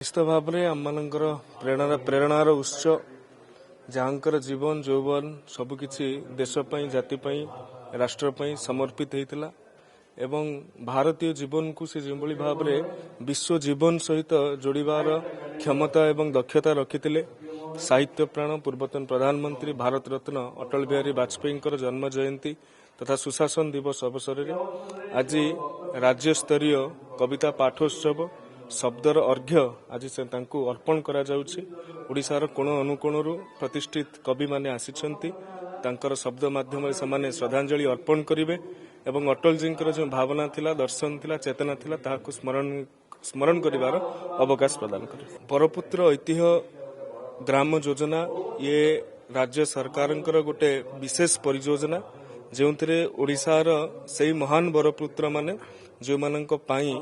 निश्चित भाव में आम प्रेरणार उत्स जहाँकर जीवन यौवन सबकिछि देशपाई जातिपाई राष्ट्रपाई समर्पित होता एवं भारतीय जीवन को से जो भाव में विश्व जीवन सहित जोड़ार क्षमता एवं दक्षता रखिते। साहित्य प्राण पूर्वतन प्रधानमंत्री भारत रत्न अटल बिहारी वाजपेयी जन्म जयंती तथा सुशासन दिवस अवसर में आज राज्य स्तरीय कविता पाठोत्सव शब्दर अर्घ्य आज से अर्पण करा जाउछि। ओडिशार कोण अनुकोण प्रतिष्ठित कवि माने आसिछंती तांकर शब्द माध्यम से श्रद्धांजलि अर्पण करिवे एवं अटल जी जो भावना थिला दर्शन थिला चेतना थिला ताहाकु स्मरण करिवार अवकाश प्रदान करे। बरपुत्र ऐतिह्य ग्राम योजना ये राज्य सरकारंकर गोटे विशेष परियोजना जो ओडिशार से महान बरपुत्र माने जो मानक पाई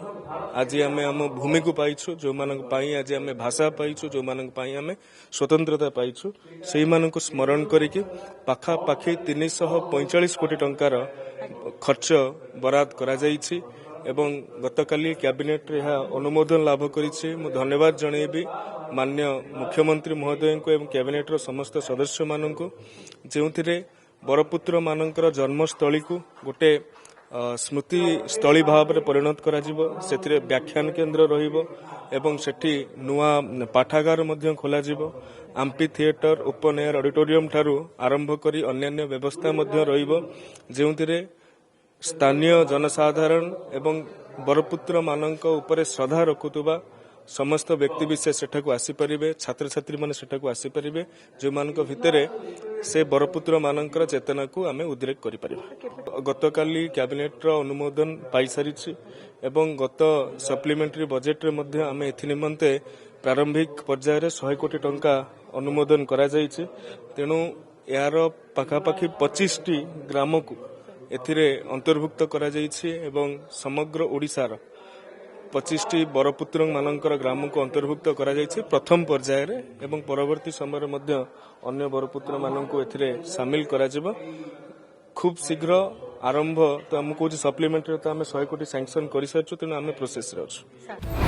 आज आम आम भूमि को पाइछु, जो मानक पाई आज आम भाषा पाइछु, जो मानक पाई आम स्वतंत्रता पाइछु, से मानक स्मरण करिकि पाखापाखि 345 कोटी टंकार खर्च बराद करा जाइछि एवं गतकाली कैबिनेट रे अनुमोदन लाभ करिछि। मु धन्यवाद जणेबी माननीय मुख्यमंत्री महोदय को एवं कैबिनेट रो समस्त सदस्य मानक जोथिरे बरपुत्र मानकर जन्मस्थली को गोटे स्मृति स्थली भाव में परिणत करा जिवो। सेथिरे व्याख्यान केन्द्र रहिबो एवं सेठी नुआ पाठागार मध्य खोला जिवो। आम्पी थिएटर ओपन एयर ऑडिटोरियम ठारू आरंभ करी अन्यान्य व्यवस्था मध्य रहिबो जेउथिरे स्थानीय जनसाधारण एवं बरपुत्र मानक उपरे श्रद्धा रखुतुबा समस्त व्यक्ति विशेष सेठाकू आसीपारे, छात्र छात्री माने सेठाकू आसीपारे जो मानक भितरे से बरपुत्र मानकर चेतना को आमे उद्रेक करि परिबा। गतकाली कैबिनेट रो अनुमोदन पाई सारिछि एवं गत सप्लीमेंटरी बजेट रे मध्ये आमे एथि निमंते प्रारंभिक पर्याय रे 100 कोटी टंका अनुमोदन करा जाइछि। तेणु यार पाखापाखि 25 टी ग्राम को एथिरे अंतर्भुक्त करा जाइछि एवं समग्र ओडिशार 25 टी बरपुत्र मानकर ग्राम को अंतर्भुक्त करा जाइछि प्रथम पर्याय रे एवं परवर्ती समय मध्ये अन्य बरपुत्र मानक एथिरे शामिल करा जिवो। खूब शीघ्र आरंभ तो हमको सप्लीमेंटरी तो आम 100 कोटी सैंक्शन कर सारी तेणु आम प्रोसेस रे अछु।